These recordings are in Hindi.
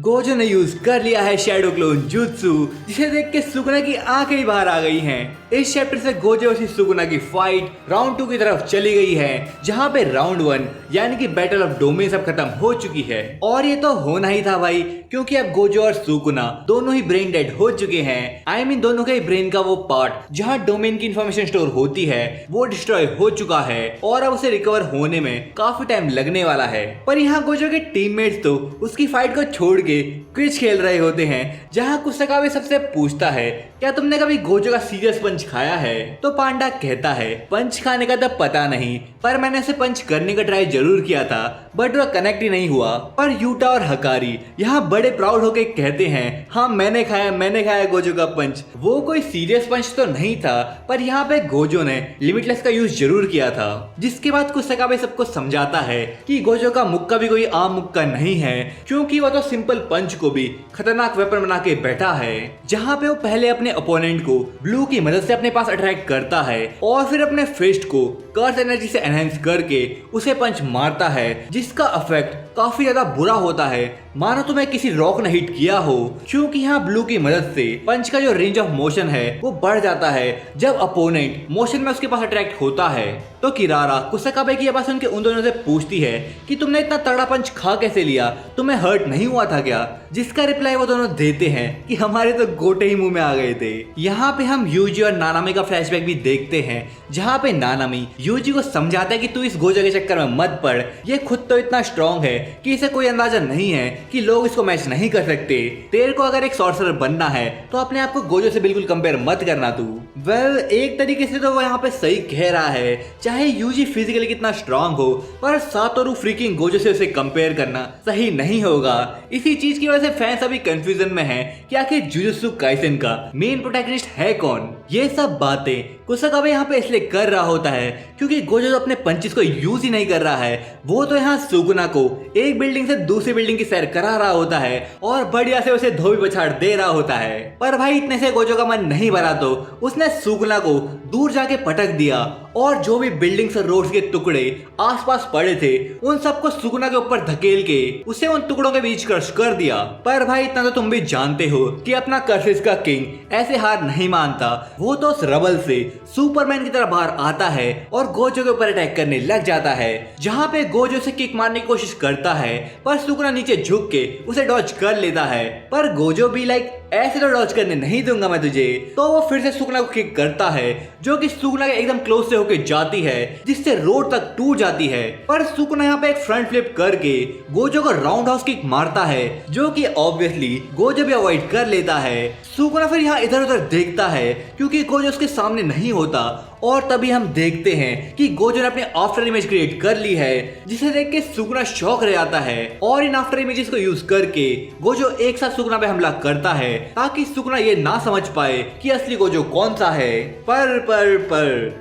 गोजो ने यूज कर लिया है शैडो क्लोन जुत्सु, जिसे देख के सुकुना की आंखें ही बाहर आ गई हैं। इस चैप्टर से गोजो वर्सेस सुकुना की फाइट राउंड 2 की तरफ चली गई है, जहां पे राउंड 1 यानी कि बैटल ऑफ डोमेन सब खत्म हो चुकी है। और ये तो होना ही था भाई, क्योंकि अब गोजो और सुकुना दोनों ही ब्रेन डेड हो चुके हैं। आई मीन दोनों के ब्रेन का वो पार्ट जहां डोमेन की इंफॉर्मेशन स्टोर होती है वो डिस्ट्रॉय हो चुका है और अब उसे रिकवर होने में काफी टाइम लगने वाला है। पर यहाँ गोजो के टीममेट्स तो उसकी फाइट को छोड़ के क्विज खेल रहे होते हैं, जहाँ कुसाकाबे सबसे पूछता है क्या तुमने कभी गोजो का सीरियस पंच खाया है? तो पांडा कहता है पंच खाने का तो पता नहीं, पर मैंने उसे पंच करने का ट्राई जरूर किया था, बट वो कनेक्ट ही नहीं हुआ। पर यूटा और हकारी यहाँ बड़े प्राउड होके कहते हैं हाँ मैंने खाया गोजो का पंच। वो कोई सीरियस पंच तो नहीं था, पर यहाँ पे गोजो ने लिमिटलेस का यूज जरूर किया था। जिसके बाद कुसाकाबे सबको समझाता है कि गोजो का मुक्का भी कोई आम मुक्का नहीं है, क्योंकि वो तो सिंपल पंच को भी खतरनाक वेपन बना के बैठा है। जहाँ पे वो पहले अपने ओपोनेंट को ब्लू की मदद से अपने पास अट्रैक्ट करता है और फिर अपने फिस्ट को कर्स एनर्जी से एनहेंस करके उसे पंच मारता है, जिसका इफेक्ट काफी ज्यादा बुरा होता है, मानो तुम्हें किसी रॉक ने हिट किया हो। क्योंकि यहाँ ब्लू की मदद से पंच का जो रेंज ऑफ मोशन है वो बढ़ जाता है जब अपोनेंट मोशन में उसके पास अट्रैक्ट होता है। तो किरारा कुसाकाबे की आवाज सुन के उन दोनों से पूछती है कि तुमने इतना तगड़ा पंच खा कैसे लिया, तुम्हें हर्ट नहीं हुआ था क्या? जिसका रिप्लाई वो दोनों देते हैं कि हमारे तो गोटे ही मुंह में आ गए थे। यहाँ पे हम यूजी और नानामी का फ्लैशबैक भी देखते हैं, जहाँ पे नानामी यूजी को समझाता है कि तू इस गोजो के चक्कर में मत पड़, ये खुद तो इतना स्ट्रॉन्ग है कि इसे कोई अंदाजा नहीं है कि लोग इसको मैच नहीं कर सकते। तेरे को अगर एक सॉर्सरर बनना है तो अपने आप को गोजो से बिल्कुल कंपेयर मत करना तू। वेल एक तरीके से तो वो यहाँ पे सही कह रहा है, चाहे यूजी फिजिकली कितना स्ट्रांग हो, पर सातोरु फ्रीकिंग गोजो से उसे कंपेयर करना सही नहीं होगा। इसी चीज की वजह से फैंस अभी कंफ्यूजन में हैं कि आखिर जुजुत्सु काइसेन का मेन प्रोटैगनिस्ट है कौन। ये सब बातें कुसाकाबे यहाँ पे इसलिए कर रहा होता है क्योंकि गोजो तो अपने पंचेस को यूज ही नहीं कर रहा है, वो तो यहाँ सुकुना को एक बिल्डिंग से दूसरी बिल्डिंग की सैर करा रहा होता है और बढ़िया से उसे धोबी पछाड़ दे रहा होता है। पर भाई इतने से गोजो का मन नहीं भरा तो उसने सुकुना को दूर जाके पटक दिया और जो भी बिल्डिंग्स और रोड्स के टुकड़े आसपास पड़े थे उन सबको सुकुना के ऊपर धकेल के उसे उन टुकड़ों के बीच क्रश कर दिया। पर भाई इतना तो तुम भी जानते हो कि अपना कर्सिस का किंग ऐसे हार नहीं मानता, वो तो उस रबल से सुपरमैन की तरह बाहर आता है और गोजो के ऊपर अटैक करने लग जाता है। जहाँ पे गोजो से किक मारने की कोशिश करता है पर सुकुना नीचे झुक के उसे डॉज कर लेता है, पर गोजो भी लाइक ऐसे तो डॉज करने नहीं दूंगा मैं तुझे। तो वो फिर से सुकुना को किक करता है जो कि सुकुना के एकदम क्लोज से होके जाती है, जिससे रोड तक टूट जाती है। पर सुकुना यहाँ पे एक फ्रंट फ्लिप करके गोजो को राउंड हाउस किक मारता है, जो कि ऑब्वियसली गोजो भी अवॉइड कर लेता है। सुकुना फिर यहाँ इधर उधर देखता है क्योंकि गोजो उसके सामने नहीं होता और तभी हम देखते हैं कि गोजो ने अपने आफ्टर इमेज क्रिएट कर ली है, जिसे देख के सुकुना शॉक रह जाता है और इन आफ्टर इमेजेस को यूज करके गोजो एक साथ सुकुना पे हमला करता है ताकि सुकुना ये ना समझ पाए कि असली गोजो कौन सा है। पर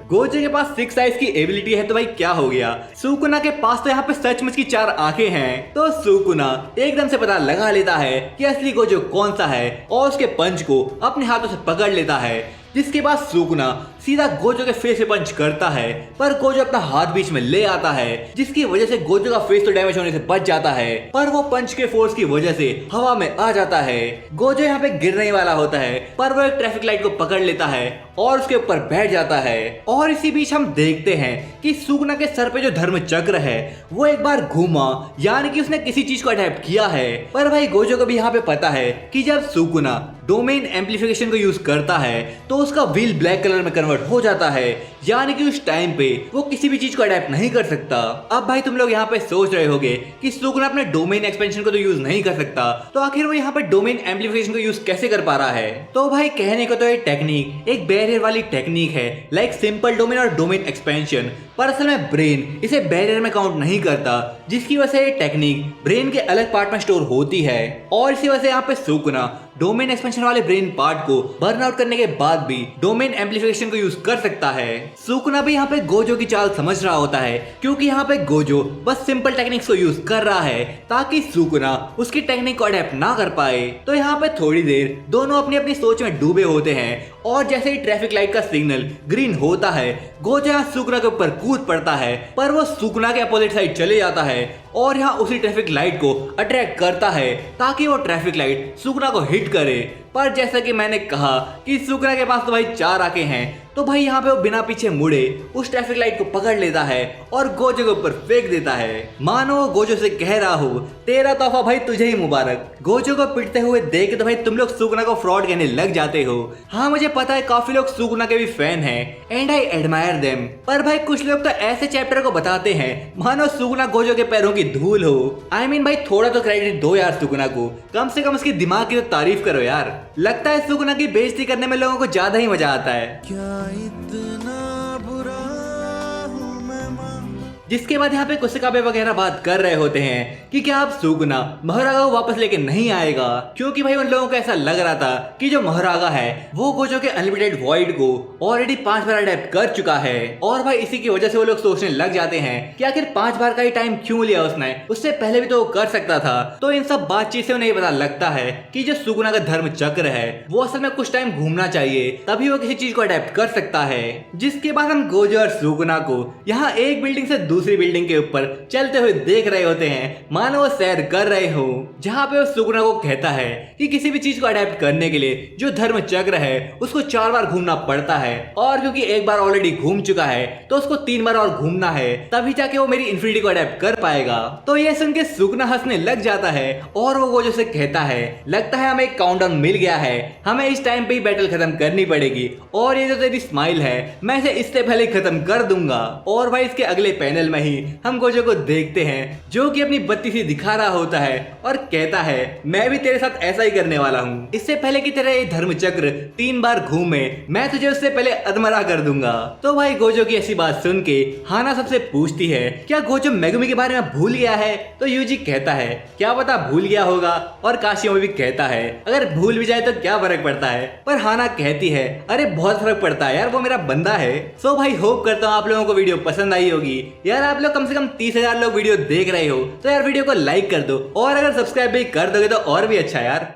गोजो के पास 6 आइज की एबिलिटी है तो भाई क्या हो गया, सुकुना के पास तो यहाँ पे सचमुच की 4 आंखें हैं। तो सुकुना एकदम से पता लगा लेता है कि असली गोजो कौन सा है और उसके पंच को अपने हाथों से पकड़ लेता है। जिसके बाद सुकुना सीधा गोजो के फेस पे पंच करता है, पर गोजो अपना हाथ बीच में ले आता है, जिसकी वजह से गोजो का फेस तो डैमेज होने से बच जाता है, पर वो पंच के फोर्स की वजह से हवा में आ जाता है। गोजो यहाँ पे गिरने वाला होता है, पर वो एक ट्रैफिक लाइट को पकड़ लेता है और उसके ऊपर बैठ जाता है। और इसी बीच हम देखते हैं कि सुकुना के सर पे जो धर्म चक्र है वो एक बार घूमा, यानी कि उसने किसी चीज को अडैप्ट किया है। पर भाई गोजो को भी यहाँ पे पता है कि जब सुकुना डोमेन एम्पलीफिकेशन को यूज करता है तो उसका व्हील ब्लैक कलर में कन्वर्ट हो जाता है, यानी कि उस टाइम पे वो किसी भी चीज को अडैप्ट नहीं कर सकता। अब भाई तुम लोग यहाँ पे सोच रहे होगे कि सुकुना अपने डोमेन एक्सपेंशन को तो यूज नहीं कर सकता, तो आखिर वो यहाँ पे डोमेन एम्पलीफिकेशन को यूज कैसे कर पा रहा है? तो भाई कहने को तो ये टेक्निक एक बैरियर वाली टेक्निक है, लाइक सिंपल डोमेन और डोमेन एक्सपेंशन, पर असल में ब्रेन इसे बैरियर में काउंट नहीं करता, जिसकी वजह से ये टेक्निक ब्रेन के अलग पार्ट में स्टोर होती है। और इसी वजह से यहाँ पे सुकुना डोमेन एक्सपेंशन वाले ब्रेन पार्ट को बर्न आउट करने के बाद भी डोमेन एम्पलीफिकेशन को यूज कर सकता है। सुकुना भी यहाँ पे गोजो की चाल समझ रहा होता है, क्योंकि यहाँ पे गोजो बस सिंपल टेक्निक्स को यूज कर रहा है ताकि सुकुना उसकी टेक्निक को अडेप्ट ना कर पाए। तो यहाँ पे थोड़ी देर दोनों अपनी अपनी सोच में डूबे होते हैं और जैसे ही ट्रैफिक लाइट का सिग्नल ग्रीन होता है गोजो यहाँ सुकुना के ऊपर कूद पड़ता है, पर वो सुकुना के अपोजिट साइड चले जाता है और यहाँ उसी ट्रैफिक लाइट को अट्रैक्ट करता है ताकि वो ट्रैफिक लाइट सुकुना को हिट करे। पर जैसा कि मैंने कहा कि सुकुना के पास तो भाई 4 आंखें हैं, तो भाई यहाँ पे वो बिना पीछे मुड़े उस ट्रैफिक लाइट को पकड़ लेता है और गोजो के ऊपर फेंक देता है। मानो वो गोजो से कह रहा हो, तेरा तोहफा भाई तुझे ही मुबारक। गोजो को पिटते हुए देख तो भाई तुम लोग सुकुना को फ्रॉड कहने लग जाते हो। हाँ मुझे पता है काफी लोग सुकुना के भी फैन हैं एंड आई एडमायर देम, पर भाई कुछ लोग तो ऐसे चैप्टर को बताते हैं मानो सुकुना गोजो के पैरों की धूल हो। आई मीन भाई थोड़ा तो क्रेडिट दो यार सुकुना को, कम से कम उसके दिमाग की तो तारीफ करो यार। लगता है सुकुना की बेइज्जती करने में लोगों को ज्यादा ही मजा आता है। क्या इतना बुरा हूँ मैं माँ। जिसके बाद यहाँ पे कुसकाबे वगैरह बात कर रहे होते हैं कि क्या अब सुकुना महारागा को वापस लेके नहीं आएगा, क्योंकि भाई उन लोगों को ऐसा लग रहा था कि जो महारागा है वो गोजो के अनलिमिटेड वॉइड को ऑलरेडी 5 बार अडेप्ट कर चुका है। और भाई इसी की वजह से वो लोग सोचने लग जाते हैं कि आखिर 5 बार का ही टाइम क्यों लिया उसने, उससे पहले भी तो वो कर सकता था। तो इन सब बातचीत से उन्हें ये पता लगता है कि जो सुकुना का धर्म चक्र है वो असल में कुछ टाइम घूमना चाहिए, तभी वो किसी चीज को अडेप्ट कर सकता है। जिसके बाद हम गोजो और सुकुना को यहाँ एक बिल्डिंग से दूसरी बिल्डिंग के ऊपर चलते हुए देख रहे होते हैं, मानो वो सैर कर रहे हो, जहाँ पे वो सुकुना को कहता है कि किसी भी चीज को अडेप्ट करने के लिए जो धर्म चक्र है उसको 4 बार घूमना पड़ता है, और क्योंकि एक बार ऑलरेडी घूम चुका है तो उसको 3 बार और घूमना है, तभी जाके वो मेरी इन्फिनिटी को अडेप्ट कर पाएगा। तो ये सुन के सुकुना हंसने लग जाता है और वो गोजो से कहता है, लगता है हमें एक काउंटडाउन मिल गया है, हमें इस टाइम पे ही बैटल खत्म करनी पड़ेगी, और ये जो तेरी स्माइल है मैं इसे इससे पहले खत्म कर दूंगा। और भाई इसके अगले पैनल में ही हम गोजो को देखते हैं जो कि अपनी बत्ती सी दिखा रहा होता है और कहता है, मैं भी तेरे साथ ऐसा ही करने वाला हूँ। इससे पहले कि तेरा ये धर्म चक्र 3 बार घूमे मैं तुझे उससे पहले अधमरा कर दूंगा। तो भाई गोजो की ऐसी बात सुन के हाना सबसे पूछती है, क्या गोजो मेगुमी के बारे में भूल गया है? तो यूजी कहता है, क्या पता भूल गया होगा, और काशियोमी भी कहता है अगर भूल भी जाए तो क्या फर्क पड़ता है। पर हाना कहती है, अरे बहुत फर्क पड़ता है यार, वो मेरा बंदा है। सो भाई होप करता हूँ आप लोगों को वीडियो पसंद आई होगी यार। आप लोग कम से कम 30,000 लोग वीडियो देख रहे हो तो यार वीडियो को लाइक कर दो, और अगर सब्सक्राइब भी कर दोगे तो और भी अच्छा यार।